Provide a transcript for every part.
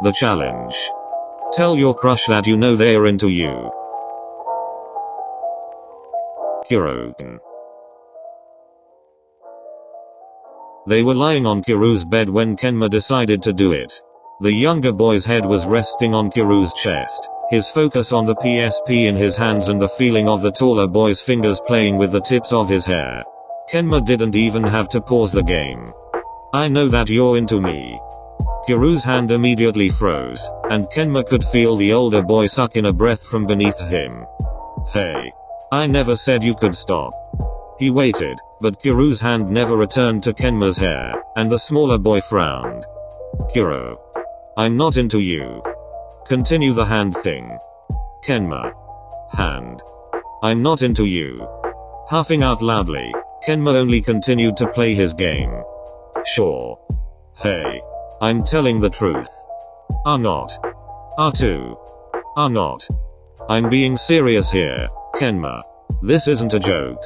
The challenge. Tell your crush that you know they're into you. Kuroken. They were lying on Kiru's bed when Kenma decided to do it. The younger boy's head was resting on Kiru's chest, his focus on the PSP in his hands and the feeling of the taller boy's fingers playing with the tips of his hair. Kenma didn't even have to pause the game. I know that you're into me. Kiru's hand immediately froze, and Kenma could feel the older boy suck in a breath from beneath him. Hey. I never said you could stop. He waited, but Kiru's hand never returned to Kenma's hair, and the smaller boy frowned. Kuro. I'm not into you. Continue the hand thing. Kenma. Hand. I'm not into you. Huffing out loudly, Kenma only continued to play his game. Sure. Hey. I'm telling the truth. Are not. Are too. Are not. I'm being serious here, Kenma. This isn't a joke.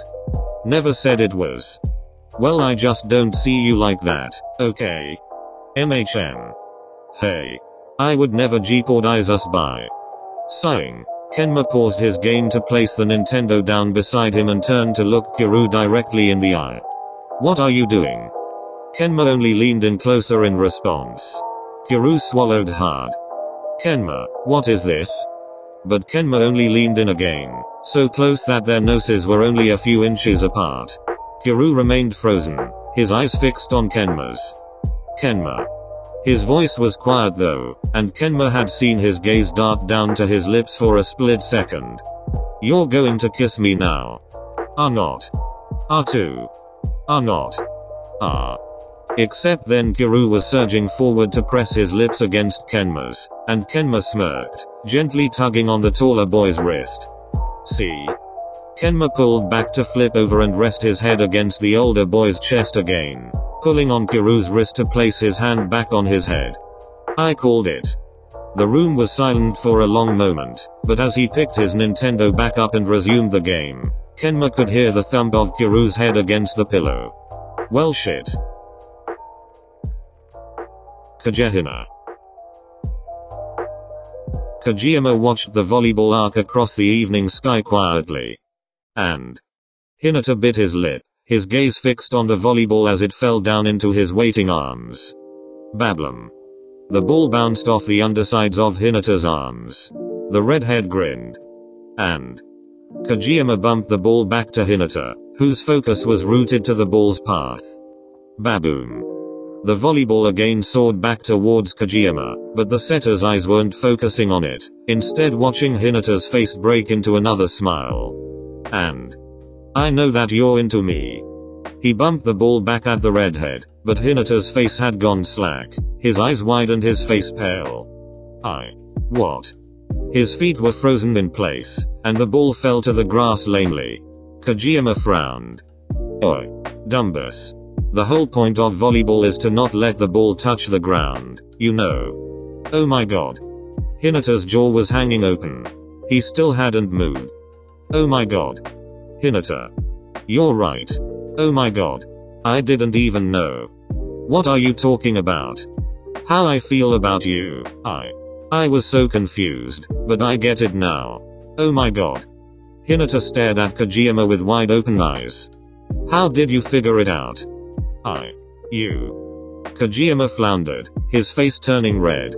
Never said it was. Well, I just don't see you like that, okay? MHM. Hey. I would never jeopardize us by. Sighing, Kenma paused his game to place the Nintendo down beside him and turned to look Kiru directly in the eye. What are you doing? Kenma only leaned in closer in response. Kiru swallowed hard. Kenma, what is this? But Kenma only leaned in again, so close that their noses were only a few inches apart. Kiru remained frozen, his eyes fixed on Kenma's. Kenma. His voice was quiet though, and Kenma had seen his gaze dart down to his lips for a split second. You're going to kiss me now. Are not. Are too. Are not. Are. Except then Kiru was surging forward to press his lips against Kenma's, and Kenma smirked, gently tugging on the taller boy's wrist. See? Kenma pulled back to flip over and rest his head against the older boy's chest again, pulling on Kiru's wrist to place his hand back on his head. I called it. The room was silent for a long moment, but as he picked his Nintendo back up and resumed the game, Kenma could hear the thump of Kiru's head against the pillow. Well shit. Kagehina. Kagehina watched the volleyball arc across the evening sky quietly. And Hinata bit his lip, his gaze fixed on the volleyball as it fell down into his waiting arms. Bablam. The ball bounced off the undersides of Hinata's arms. The redhead grinned. And Kagehina bumped the ball back to Hinata, whose focus was rooted to the ball's path. Baboom. The volleyball again soared back towards Kagehina, but the setter's eyes weren't focusing on it, instead watching Hinata's face break into another smile. And I know that you're into me. He bumped the ball back at the redhead, but Hinata's face had gone slack, his eyes wide and his face pale. What? His feet were frozen in place, and the ball fell to the grass lamely. Kagehina frowned. Oi. Dumbus. The whole point of volleyball is to not let the ball touch the ground, you know. Oh my god. Hinata's jaw was hanging open. He still hadn't moved. Oh my god. Hinata. You're right. Oh my god. I didn't even know. What are you talking about? How I feel about you. I was so confused, but I get it now. Oh my god. Hinata stared at Kagehina with wide open eyes. How did you figure it out? You. Kagehina floundered, his face turning red.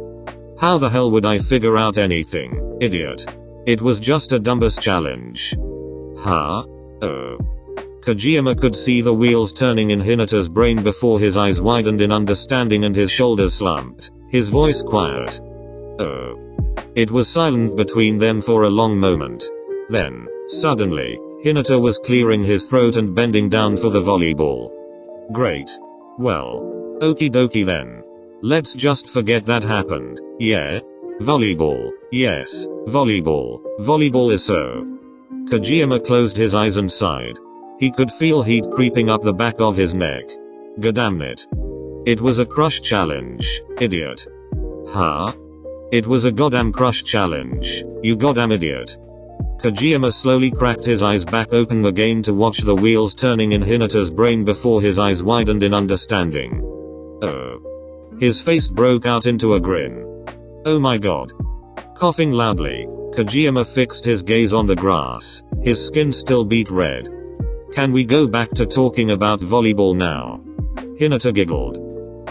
How the hell would I figure out anything, idiot? It was just a Dumbus challenge. Huh? Oh. Kagehina could see the wheels turning in Hinata's brain before his eyes widened in understanding and his shoulders slumped, his voice quiet. Oh. It was silent between them for a long moment. Then, suddenly, Hinata was clearing his throat and bending down for the volleyball. Great. Well. Okie dokie then. Let's just forget that happened, yeah? Volleyball. Yes. Volleyball. Volleyball is so. Kagehina closed his eyes and sighed. He could feel heat creeping up the back of his neck. Goddammit. It was a crush challenge, idiot. Huh? It was a goddamn crush challenge, you goddamn idiot. Kagehina slowly cracked his eyes back open again to watch the wheels turning in Hinata's brain before his eyes widened in understanding. Oh. His face broke out into a grin. Oh my god. Coughing loudly, Kagehina fixed his gaze on the grass. His skin still beat red. Can we go back to talking about volleyball now? Hinata giggled.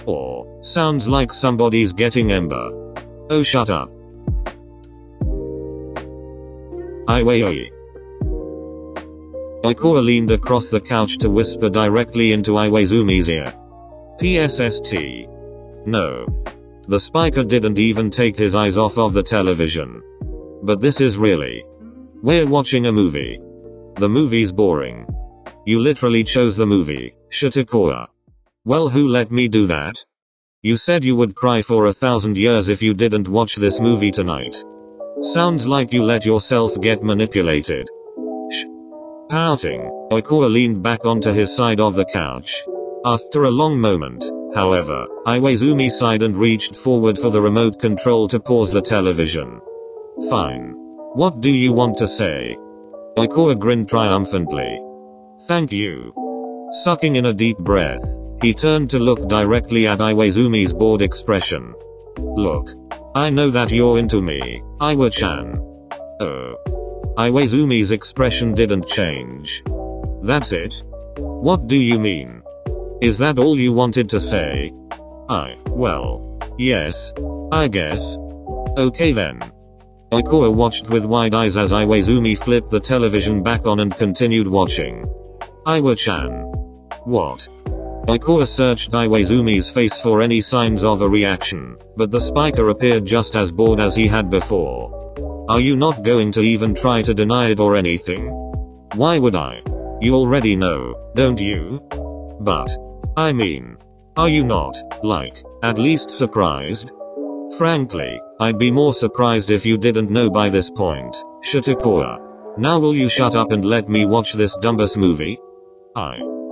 Or, sounds like somebody's getting ember. Oh shut up. Iwaoi. Ikora leaned across the couch to whisper directly into Iwaizumi's ear. PSST. No. The spiker didn't even take his eyes off of the television. But this is really. We're watching a movie. The movie's boring. You literally chose the movie, Shitakura. Well, who let me do that? You said you would cry for 1,000 years if you didn't watch this movie tonight. Sounds like you let yourself get manipulated. Shh. Pouting, Ikora leaned back onto his side of the couch. After a long moment, however, Iwaizumi sighed and reached forward for the remote control to pause the television. Fine. What do you want to say? Ikora grinned triumphantly. Thank you. Sucking in a deep breath, he turned to look directly at Iwaizumi's bored expression. Look. I know that you're into me, Iwa-chan. Oh. Iwaizumi's expression didn't change. That's it? What do you mean? Is that all you wanted to say? Well, yes. I guess. Okay then. Ikora watched with wide eyes as Iwaizumi flipped the television back on and continued watching. Iwa-chan. What? Ikora searched Iwaizumi's face for any signs of a reaction, but the spiker appeared just as bored as he had before. Are you not going to even try to deny it or anything? Why would I? You already know, don't you? But, I mean, are you not, like, at least surprised? Frankly, I'd be more surprised if you didn't know by this point, Shitakura. Now will you shut up and let me watch this dumbass movie?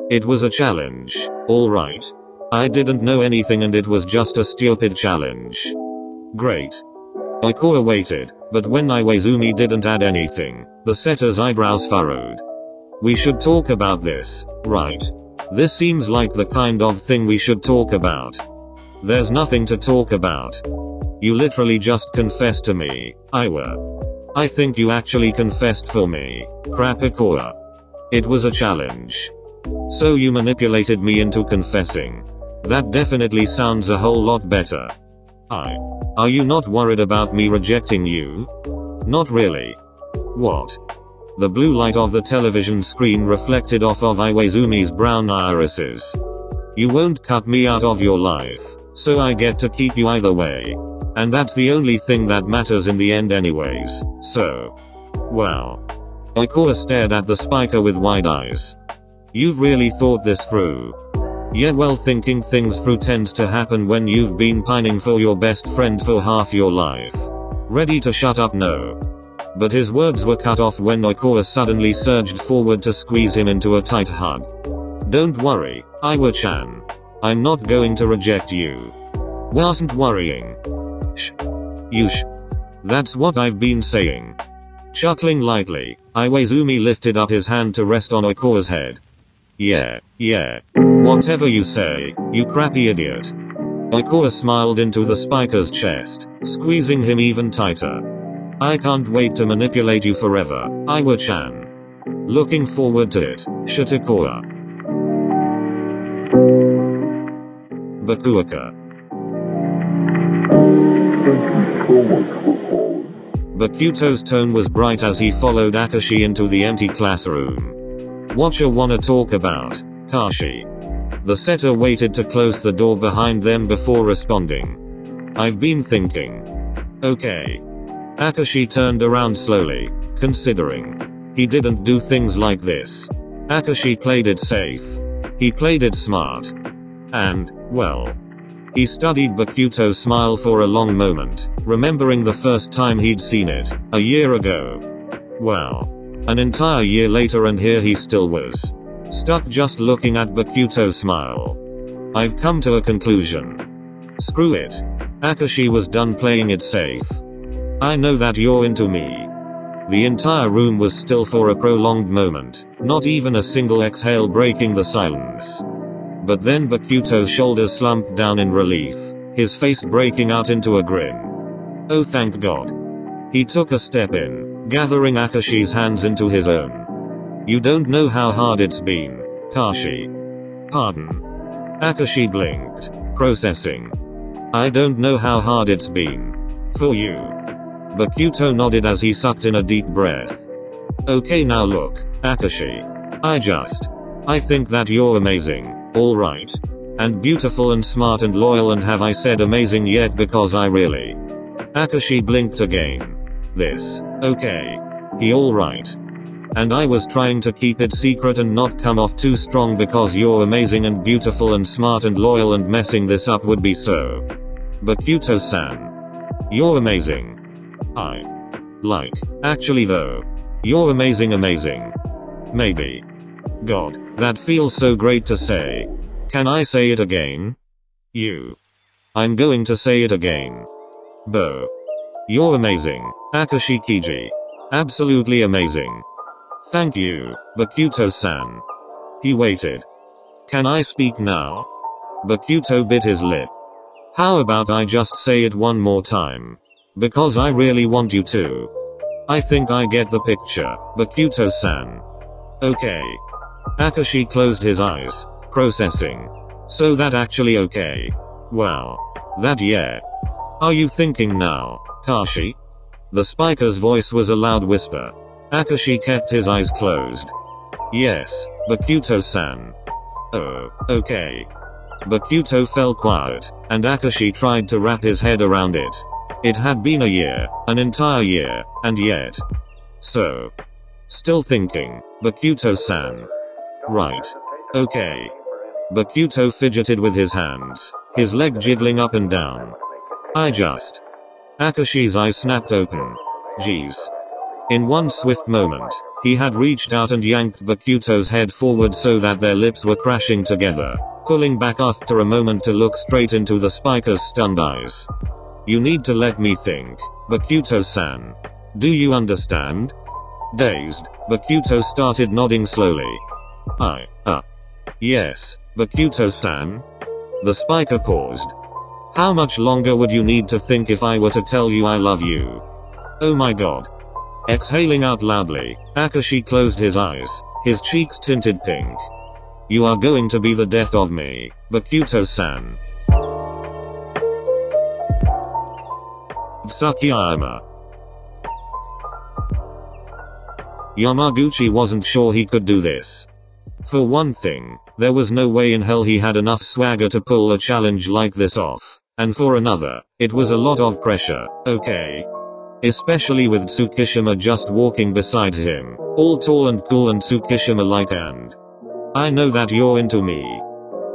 It was a challenge, alright. I didn't know anything and it was just a stupid challenge. Great. Ikora waited, but when Iwaizumi didn't add anything, the setter's eyebrows furrowed. We should talk about this, right? This seems like the kind of thing we should talk about. There's nothing to talk about. You literally just confessed to me, Iwa. I think you actually confessed for me, crap Ikora. It was a challenge. So you manipulated me into confessing. That definitely sounds a whole lot better. Are you not worried about me rejecting you? Not really. What? The blue light of the television screen reflected off of Iwaizumi's brown irises. You won't cut me out of your life, so I get to keep you either way. And that's the only thing that matters in the end anyways, so. Wow. Ikora stared at the spiker with wide eyes. You've really thought this through. Yeah, well, thinking things through tends to happen when you've been pining for your best friend for half your life. Ready to shut up? No. But his words were cut off when Ikora suddenly surged forward to squeeze him into a tight hug. Don't worry, Iwa-chan. I'm not going to reject you. Wasn't worrying. Shh. You shh. That's what I've been saying. Chuckling lightly, Iwaizumi lifted up his hand to rest on Ikora's head. Yeah. Whatever you say, you crappy idiot. Ikora smiled into the spiker's chest, squeezing him even tighter. I can't wait to manipulate you forever, Iwa-chan. Looking forward to it, Shitakura. Bokuaka. Bakuto's tone was bright as he followed Akashi into the empty classroom. Whatcha wanna talk about, Kashi? The setter waited to close the door behind them before responding. I've been thinking. Okay. Akashi turned around slowly, considering. He didn't do things like this. Akashi played it safe. He played it smart. And, well. He studied Bakuto's smile for a long moment, remembering the first time he'd seen it, a year ago. Wow. An entire year later and here he still was. Stuck just looking at Bakuto's smile. I've come to a conclusion. Screw it. Akashi was done playing it safe. I know that you're into me. The entire room was still for a prolonged moment, not even a single exhale breaking the silence. But then Bakuto's shoulders slumped down in relief, his face breaking out into a grin. Oh, thank God. He took a step in, gathering Akashi's hands into his own. You don't know how hard it's been, Kashi. Pardon? Akashi blinked, processing. I don't know how hard it's been. For you. Bakuto nodded as he sucked in a deep breath. Okay, now look, Akashi. I think that you're amazing, alright. And beautiful and smart and loyal, and have I said amazing yet? Because I really. Akashi blinked again. This. Okay. He alright. And I was trying to keep it secret and not come off too strong because you're amazing and beautiful and smart and loyal, and messing this up would be so. Bakuto-san. You're amazing. Actually though. You're amazing. Maybe. God, that feels so great to say. Can I say it again? I'm going to say it again. Bo. You're amazing, Akashi Kiji. Absolutely amazing. Thank you, Bakuto-san. He waited. Can I speak now? Bakuto bit his lip. How about I just say it one more time? Because I really want you to. I think I get the picture, Bakuto-san. Okay. Akashi closed his eyes, processing. So that actually okay. Wow. That yeah. Are you thinking now, Kashi? The spiker's voice was a loud whisper. Akashi kept his eyes closed. Yes, Bakuto-san. Oh, okay. Bakuto fell quiet, and Akashi tried to wrap his head around it. It had been a year, an entire year, and yet. So. Still thinking, Bakuto-san. Right. Okay. Bakuto fidgeted with his hands, his leg jiggling up and down. Akashi's eyes snapped open. Jeez. In one swift moment, he had reached out and yanked Bakuto's head forward so that their lips were crashing together, pulling back after a moment to look straight into the spiker's stunned eyes. You need to let me think, Bakuto-san. Do you understand? Dazed, Bakuto started nodding slowly. Yes, Bakuto-san. The spiker paused. How much longer would you need to think if I were to tell you I love you? Oh my God. Exhaling out loudly, Akashi closed his eyes, his cheeks tinted pink. You are going to be the death of me, Bakuto-san. Tsukkiyama. Yamaguchi wasn't sure he could do this. For one thing, there was no way in hell he had enough swagger to pull a challenge like this off. And for another, it was a lot of pressure, okay? Especially with Tsukishima just walking beside him, all tall and cool and Tsukishima-like, and I know that you're into me.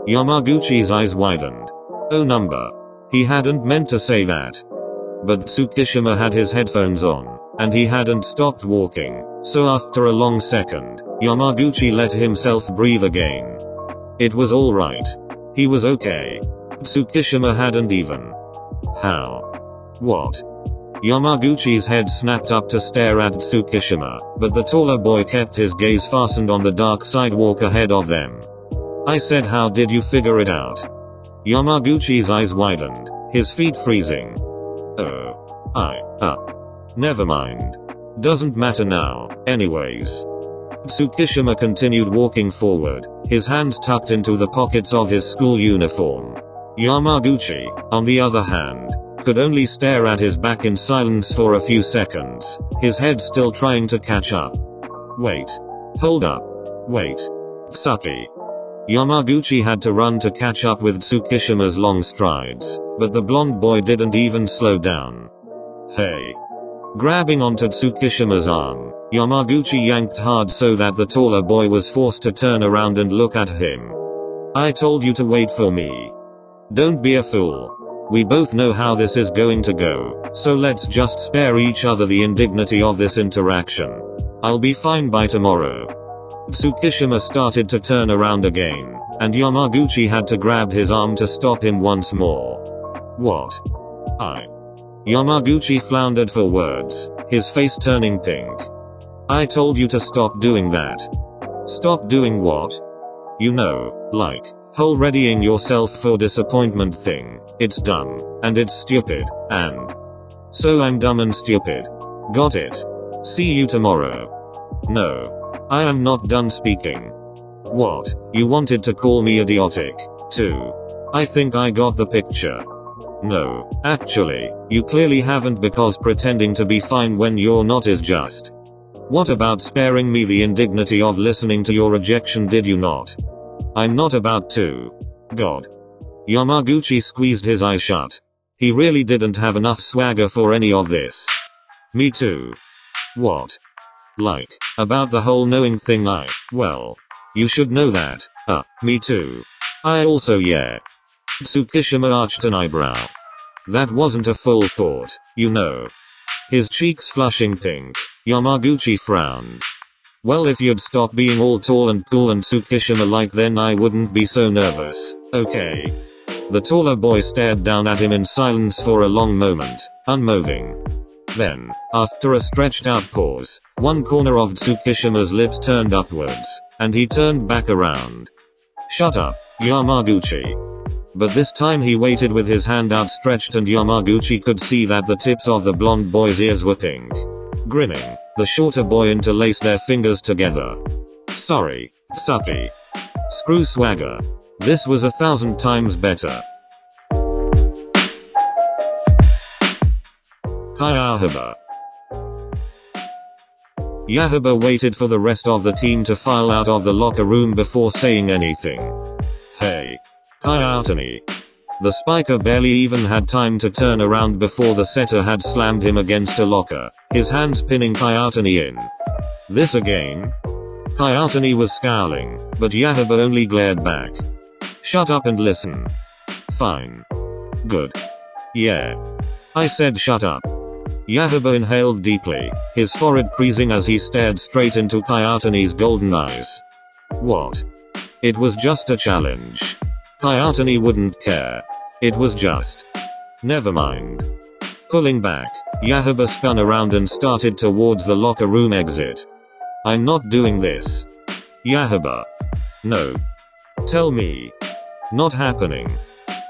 Yamaguchi's eyes widened. Oh number. He hadn't meant to say that. But Tsukishima had his headphones on, and he hadn't stopped walking, so after a long second, Yamaguchi let himself breathe again. It was alright. He was okay. Tsukishima hadn't even. How? What? Yamaguchi's head snapped up to stare at Tsukishima, but the taller boy kept his gaze fastened on the dark sidewalk ahead of them. I said, how did you figure it out? Yamaguchi's eyes widened, his feet freezing. Never mind. Doesn't matter now, anyways. Tsukishima continued walking forward, his hands tucked into the pockets of his school uniform. Yamaguchi, on the other hand, could only stare at his back in silence for a few seconds, his head still trying to catch up. Wait. Hold up. Wait. Tsuki. Yamaguchi had to run to catch up with Tsukishima's long strides, but the blonde boy didn't even slow down. Hey. Grabbing onto Tsukishima's arm, Yamaguchi yanked hard so that the taller boy was forced to turn around and look at him. I told you to wait for me. Don't be a fool. We both know how this is going to go, so let's just spare each other the indignity of this interaction. I'll be fine by tomorrow. Tsukishima started to turn around again, and Yamaguchi had to grab his arm to stop him once more. What? Yamaguchi floundered for words, his face turning pink. I told you to stop doing that. Stop doing what? You know, like, whole readying yourself for disappointment thing. It's dumb, and it's stupid, and So I'm dumb and stupid. Got it. See you tomorrow. No. I am not done speaking. What? You wanted to call me idiotic, too. I think I got the picture. No, actually, you clearly haven't, because pretending to be fine when you're not is just. What about sparing me the indignity of listening to your rejection, did you not? I'm not about to. God. Yamaguchi squeezed his eyes shut. He really didn't have enough swagger for any of this. Me too. What? Like, about the whole knowing thing? Well, you should know that. Me too. I also, yeah. Tsukiyama arched an eyebrow. That wasn't a full thought, you know. His cheeks flushing pink. Yamaguchi frowned. Well, if you'd stop being all tall and cool and Tsukiyama like, then I wouldn't be so nervous, okay? The taller boy stared down at him in silence for a long moment, unmoving. Then, after a stretched out pause, one corner of Tsukiyama's lips turned upwards, and he turned back around. Shut up, Yamaguchi. But this time he waited with his hand outstretched, and Yamaguchi could see that the tips of the blonde boy's ears were pink. Grinning, the shorter boy interlaced their fingers together. Sorry, Suki. Screw swagger. This was 1,000 times better. Kyouhaba. Kyouhaba waited for the rest of the team to file out of the locker room before saying anything. Hey. Kyouhaba. The spiker barely even had time to turn around before the setter had slammed him against a locker, his hands pinning Kyouhaba in. This again? Kyouhaba was scowling, but Kyouhaba only glared back. Shut up and listen. Fine. Good. Yeah. I said shut up. Kyouhaba inhaled deeply, his forehead creasing as he stared straight into Kyouhaba's golden eyes. What? It was just a challenge. Kyouhaba wouldn't care. It was just. Never mind. Pulling back, Kyouhaba spun around and started towards the locker room exit. I'm not doing this. Kyouhaba. No. Tell me. Not happening.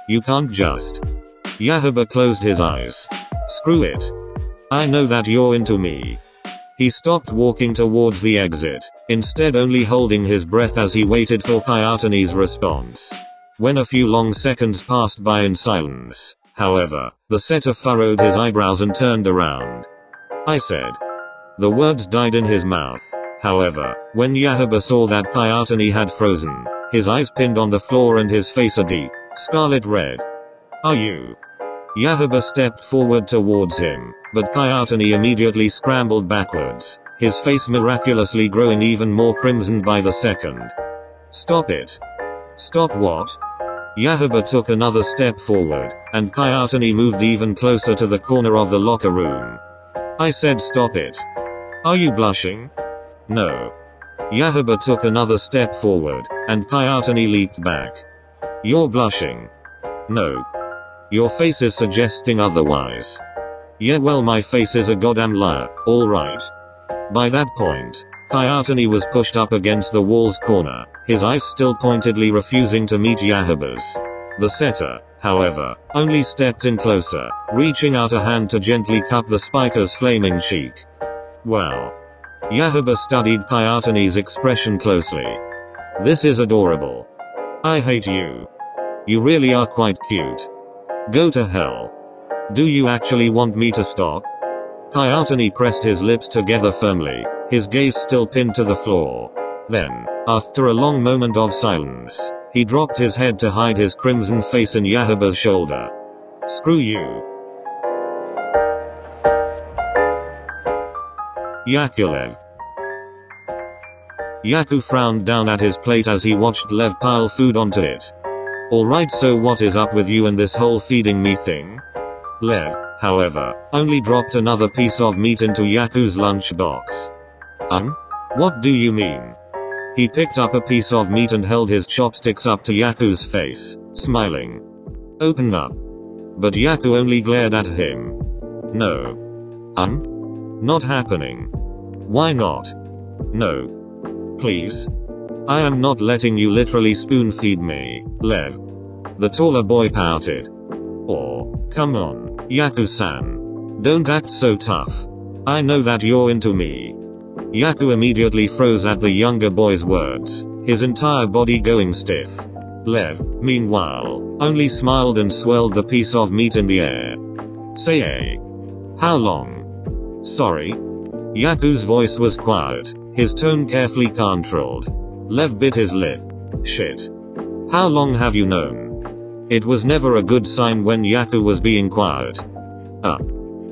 You can't just. Kyouhaba closed his eyes. Screw it. I know that you're into me. He stopped walking towards the exit, instead only holding his breath as he waited for Kyouhaba's response. When a few long seconds passed by in silence, however, the setter furrowed his eyebrows and turned around. I said. The words died in his mouth. However, when Kyouhaba saw that Kyouhaba had frozen, his eyes pinned on the floor and his face a deep, scarlet red. Are you? Kyouhaba stepped forward towards him, but Kyouhaba immediately scrambled backwards, his face miraculously growing even more crimson by the second. Stop it. Stop what? Kyouhaba took another step forward, and Kyouhaba moved even closer to the corner of the locker room. I said stop it. Are you blushing? No. Kyouhaba took another step forward, and Kyouhaba leaped back. You're blushing. No. Your face is suggesting otherwise. Yeah, well, my face is a goddamn liar, alright. By that point, Kyouhaba was pushed up against the wall's corner, his eyes still pointedly refusing to meet Kyouhaba's. The setter, however, only stepped in closer, reaching out a hand to gently cup the spiker's flaming cheek. Wow. Kyouhaba studied Kyouhaba's expression closely. This is adorable. I hate you. You really are quite cute. Go to hell. Do you actually want me to stop? Kyouhaba pressed his lips together firmly, his gaze still pinned to the floor. Then, after a long moment of silence, he dropped his head to hide his crimson face in Kyouhaba's shoulder. Screw you. Yakulev. Yaku frowned down at his plate as he watched Lev pile food onto it. Alright, so what is up with you and this whole feeding me thing? Lev, however, only dropped another piece of meat into Yaku's lunchbox. What do you mean? He picked up a piece of meat and held his chopsticks up to Yaku's face, smiling. Open up. But Yaku only glared at him. No. Not happening. Why not? No. Please. I am not letting you literally spoon feed me, Lev. The taller boy pouted. Come on, Yaku-san. Don't act so tough. I know that you're into me. Yaku immediately froze at the younger boy's words, his entire body going stiff. Lev, meanwhile, only smiled and swirled the piece of meat in the air. Say eh? How long? Sorry? Yaku's voice was quiet, his tone carefully controlled. Lev bit his lip. Shit. How long have you known? It was never a good sign when Yaku was being quiet.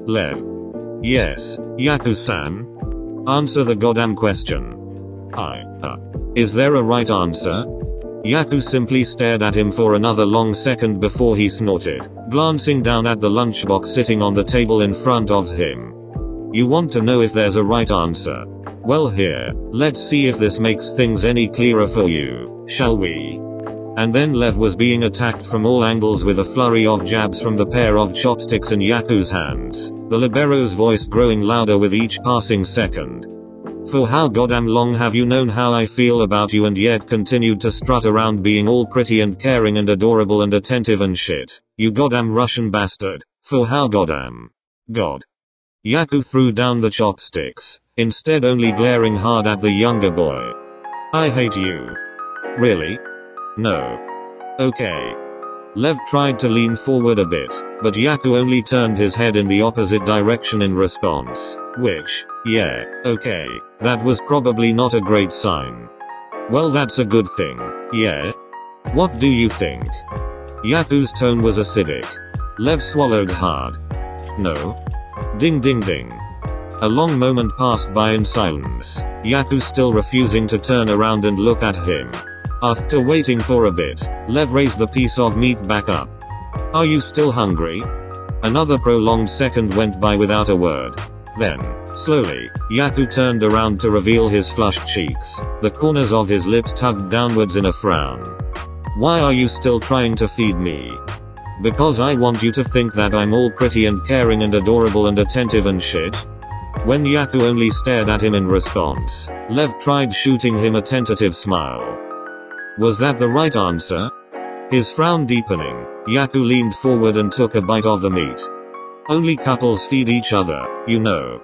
Lev. Yes, Yaku-san. Answer the goddamn question. Is there a right answer? Yaku simply stared at him for another long second before he snorted, glancing down at the lunchbox sitting on the table in front of him. You want to know if there's a right answer? Well here, let's see if this makes things any clearer for you, shall we? And then Lev was being attacked from all angles with a flurry of jabs from the pair of chopsticks in Yaku's hands, the libero's voice growing louder with each passing second. For how goddamn long have you known how I feel about you and yet continued to strut around being all pretty and caring and adorable and attentive and shit, you goddamn Russian bastard, for how goddamn? God. Yaku threw down the chopsticks, instead only glaring hard at the younger boy. I hate you. Really? No. Okay. Lev tried to lean forward a bit, but Yaku only turned his head in the opposite direction in response, which, yeah, okay, that was probably not a great sign. Well, that's a good thing, yeah? What do you think? Yaku's tone was acidic. Lev swallowed hard. No. Ding ding ding. A long moment passed by in silence, Yaku still refusing to turn around and look at him. After waiting for a bit, Lev raised the piece of meat back up. Are you still hungry? Another prolonged second went by without a word. Then, slowly, Yaku turned around to reveal his flushed cheeks, the corners of his lips tugged downwards in a frown. Why are you still trying to feed me? Because I want you to think that I'm all pretty and caring and adorable and attentive and shit? When Yaku only stared at him in response, Lev tried shooting him a tentative smile. Was that the right answer? His frown deepening, Yaku leaned forward and took a bite of the meat. Only couples feed each other, you know.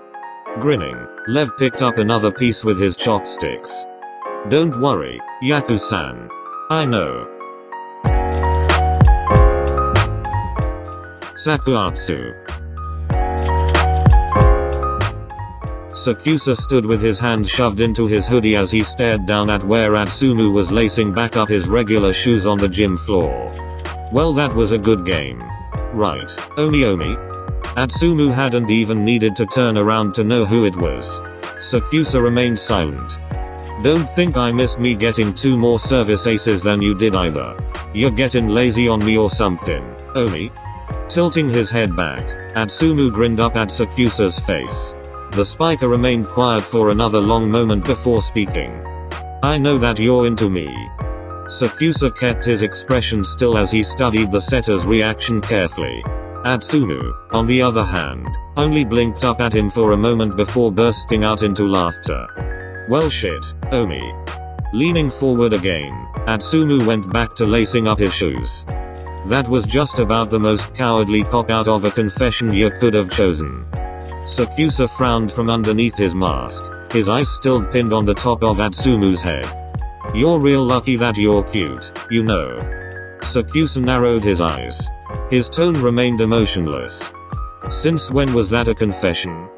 Grinning, Lev picked up another piece with his chopsticks. Don't worry, Yaku-san. I know. Sakuatsu. Sakusa stood with his hands shoved into his hoodie as he stared down at where Atsumu was lacing back up his regular shoes on the gym floor. Well, that was a good game. Right, Omi. Atsumu hadn't even needed to turn around to know who it was. Sakusa remained silent. Don't think I missed me getting 2 more service aces than you did either. You're getting lazy on me or something, Omi. Tilting his head back, Atsumu grinned up at Sakusa's face. The spiker remained quiet for another long moment before speaking. I know that you're into me. Sakusa kept his expression still as he studied the setter's reaction carefully. Atsumu, on the other hand, only blinked up at him for a moment before bursting out into laughter. Well shit, Omi. Leaning forward again, Atsumu went back to lacing up his shoes. That was just about the most cowardly cop-out of a confession you could have chosen. Sakusa frowned from underneath his mask, his eyes still pinned on the top of Atsumu's head. You're real lucky that you're cute, you know. Sakusa narrowed his eyes. His tone remained emotionless. Since when was that a confession?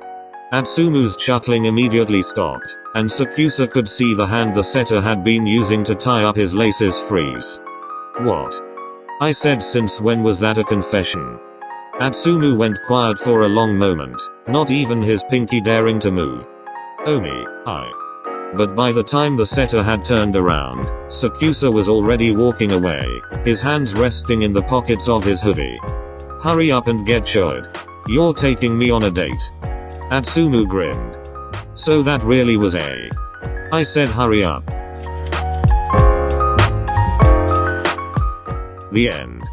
Atsumu's chuckling immediately stopped, and Sakusa could see the hand the setter had been using to tie up his laces freeze. What? I said since when was that a confession? Atsumu went quiet for a long moment, not even his pinky daring to move. Omi, But by the time the setter had turned around, Sakusa was already walking away, his hands resting in the pockets of his hoodie. Hurry up and get showed. You're taking me on a date. Atsumu grinned. So that really was a. I said hurry up. The end.